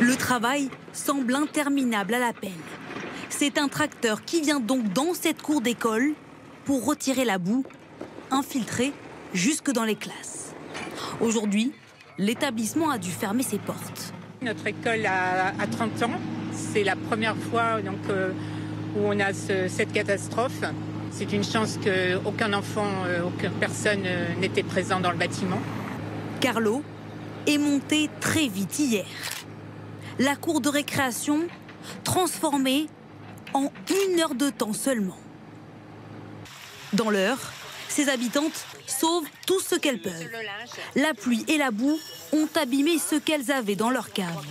Le travail semble interminable à la pelle. C'est un tracteur qui vient donc dans cette cour d'école pour retirer la boue, infiltrée jusque dans les classes. Aujourd'hui, l'établissement a dû fermer ses portes. Notre école a 30 ans. C'est la première fois donc, où on a cette catastrophe. C'est une chance qu'aucun enfant, aucune personne n'était présent dans le bâtiment. Car l'eau est montée très vite hier. La cour de récréation transformée en 1 heure de temps seulement. Dans l'heure, ces habitantes sauvent tout ce qu'elles peuvent. La pluie et la boue ont abîmé ce qu'elles avaient dans leur cave.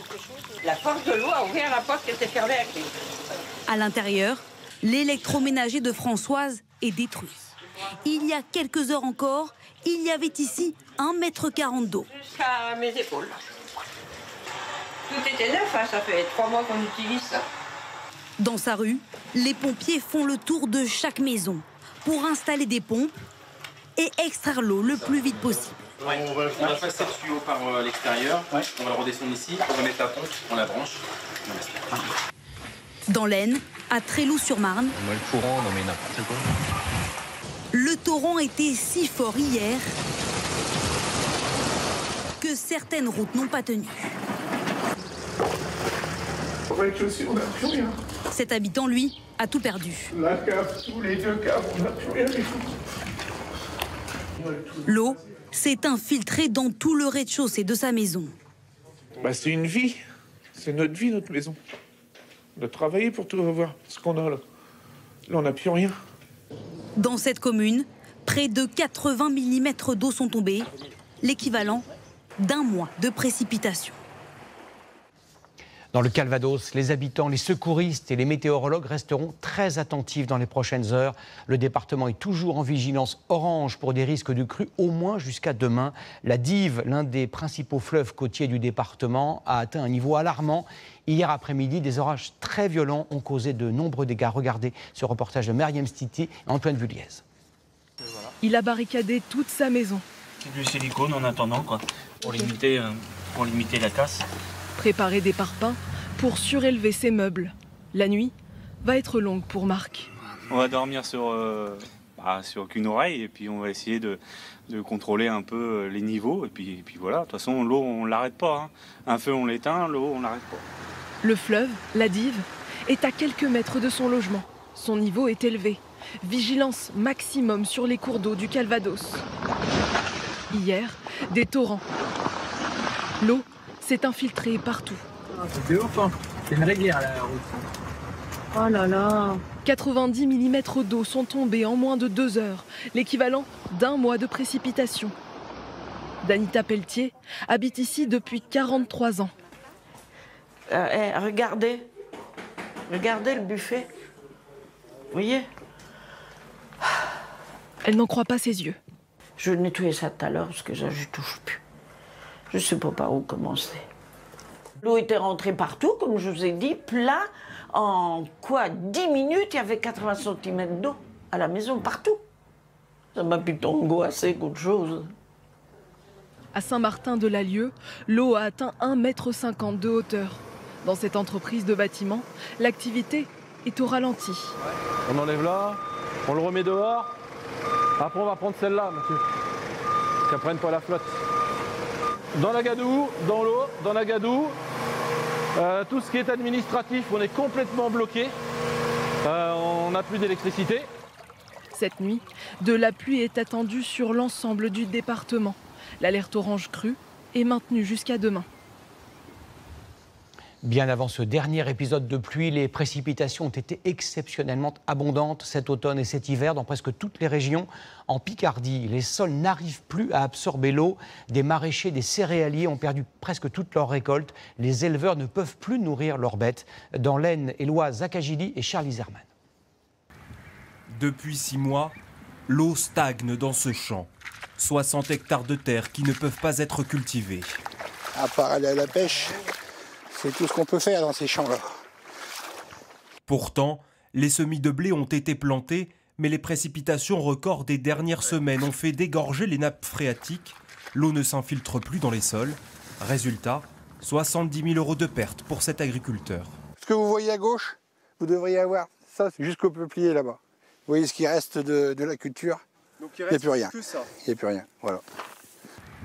La force de l'eau a ouvert la porte qui était fermée à clé. À l'intérieur, l'électroménager de Françoise est détruit. Il y a quelques heures encore, il y avait ici 1,40 m d'eau. Jusqu'à mes épaules. Tout était neuf, hein, ça fait 3 mois qu'on utilise ça. Dans sa rue, les pompiers font le tour de chaque maison pour installer des pompes et extraire l'eau le plus vite possible. Ouais. On va passer le tuyau par l'extérieur, on va le redescendre ici, on va mettre la pompe, on la branche. Dans l'Aisne, à Tréloux-sur-Marne, Le courant, non mais n'importe quoi. le torrent était si fort hier que certaines routes n'ont pas tenu. Au rez-de-chaussée, on n'a plus rien. Cet habitant, lui, a tout perdu. La cave, tous les 2 caves, on n'a plus rien du tout. L'eau s'est infiltrée dans tout le rez-de-chaussée de sa maison. Bah, c'est une vie. C'est notre vie, notre maison. On a travaillé pour tout avoir ce qu'on a là. Là, on n'a plus rien. Dans cette commune, près de 80 mm d'eau sont tombés, l'équivalent d'1 mois de précipitations. Dans le Calvados, les habitants, les secouristes et les météorologues resteront très attentifs dans les prochaines heures. Le département est toujours en vigilance orange pour des risques de crue, au moins jusqu'à demain. La Dive, l'un des principaux fleuves côtiers du département, a atteint un niveau alarmant. Hier après-midi, des orages très violents ont causé de nombreux dégâts. Regardez ce reportage de Meriem Stiti et Antoine Vulliez. Il a barricadé toute sa maison. Du silicone en attendant, quoi, pour limiter la casse. Préparer des parpaings pour surélever ses meubles. La nuit va être longue pour Marc. On va dormir sur aucune oreille et puis on va essayer de contrôler un peu les niveaux. Et puis voilà, de toute façon, l'eau, on ne l'arrête pas. Hein. Un feu, on l'éteint, l'eau, on ne l'arrête pas. Le fleuve, la Dive, est à quelques mètres de son logement. Son niveau est élevé. Vigilance maximum sur les cours d'eau du Calvados. Hier, des torrents. L'eau s'est infiltrée partout. C'est ouf, hein. C'est une rivière la route. Oh là là. 90 mm d'eau sont tombés en moins de 2 heures, l'équivalent d'1 mois de précipitation. Danita Pelletier habite ici depuis 43 ans. Regardez le buffet. Vous voyez? Elle n'en croit pas ses yeux. Je nettoyais ça tout à l'heure parce que je ne touche plus. Je ne sais pas par où commencer. L'eau était rentrée partout, comme je vous ai dit, plat. En 10 minutes, il y avait 80 cm d'eau à la maison, partout. Ça m'a plutôt angoissé qu'autre chose. À Saint-Martin-de-l'Allieu, l'eau a atteint 1,50 m de hauteur. Dans cette entreprise de bâtiment, l'activité est au ralenti. On enlève là, on le remet dehors. Après, on va prendre celle-là, monsieur. Qu'elle prenne pas la flotte. Dans la gadoue, dans l'eau, dans la gadoue, tout ce qui est administratif, on est complètement bloqué. On n'a plus d'électricité. Cette nuit, de la pluie est attendue sur l'ensemble du département. L'alerte orange crue est maintenue jusqu'à demain. Bien avant ce dernier épisode de pluie, les précipitations ont été exceptionnellement abondantes cet automne et cet hiver dans presque toutes les régions. En Picardie, les sols n'arrivent plus à absorber l'eau. Des maraîchers, des céréaliers ont perdu presque toute leur récolte. Les éleveurs ne peuvent plus nourrir leurs bêtes. Dans l'Aisne et l'Oise, Zach Agili et Charlie Zerman. Depuis 6 mois, l'eau stagne dans ce champ. 60 hectares de terre qui ne peuvent pas être cultivés. À part aller à la pêche, c'est tout ce qu'on peut faire dans ces champs-là. Pourtant, les semis de blé ont été plantés, mais les précipitations records des dernières semaines ont fait dégorger les nappes phréatiques. L'eau ne s'infiltre plus dans les sols. Résultat, 70 000 € de pertes pour cet agriculteur. Ce que vous voyez à gauche, vous devriez avoir ça jusqu'au peuplier là-bas. Vous voyez ce qui reste de la culture. Donc il n'y a plus rien. Que ça. Il n'y a plus rien, voilà.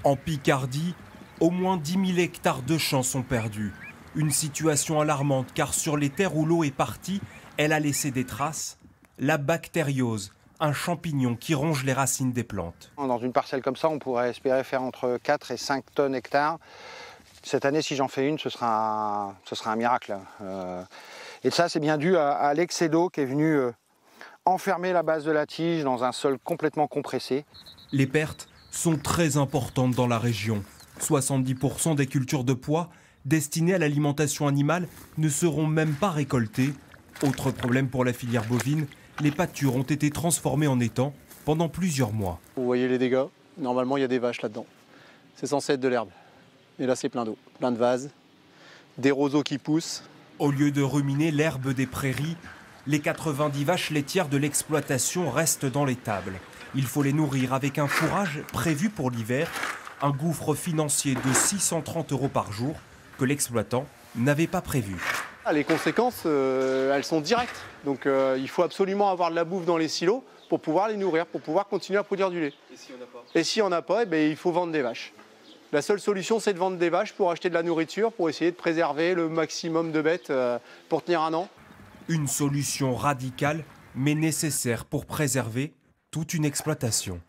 En Picardie, au moins 10 000 hectares de champs sont perdus. Une situation alarmante car sur les terres où l'eau est partie, elle a laissé des traces. La bactériose, un champignon qui ronge les racines des plantes. Dans une parcelle comme ça, on pourrait espérer faire entre 4 et 5 tonnes hectares. Cette année, si j'en fais une, ce sera un miracle. Et ça, c'est bien dû à l'excès d'eau qui est venu enfermer la base de la tige dans un sol complètement compressé. Les pertes sont très importantes dans la région. 70% des cultures de pois destinées à l'alimentation animale ne seront même pas récoltées. Autre problème pour la filière bovine, les pâtures ont été transformées en étangs pendant plusieurs mois. Vous voyez les dégâts, normalement il y a des vaches là-dedans. C'est censé être de l'herbe. Et là c'est plein d'eau, plein de vases, des roseaux qui poussent. Au lieu de ruminer l'herbe des prairies, les 90 vaches laitières de l'exploitation restent dans l'étable. Il faut les nourrir avec un fourrage prévu pour l'hiver, un gouffre financier de 630 € par jour que l'exploitant n'avait pas prévu. Les conséquences, elles sont directes. Donc il faut absolument avoir de la bouffe dans les silos pour pouvoir les nourrir, pour pouvoir continuer à produire du lait. Et si on n'a pas ? Et si on n'a pas, il faut vendre des vaches. La seule solution, c'est de vendre des vaches pour acheter de la nourriture, pour essayer de préserver le maximum de bêtes pour tenir un an. Une solution radicale, mais nécessaire pour préserver toute une exploitation.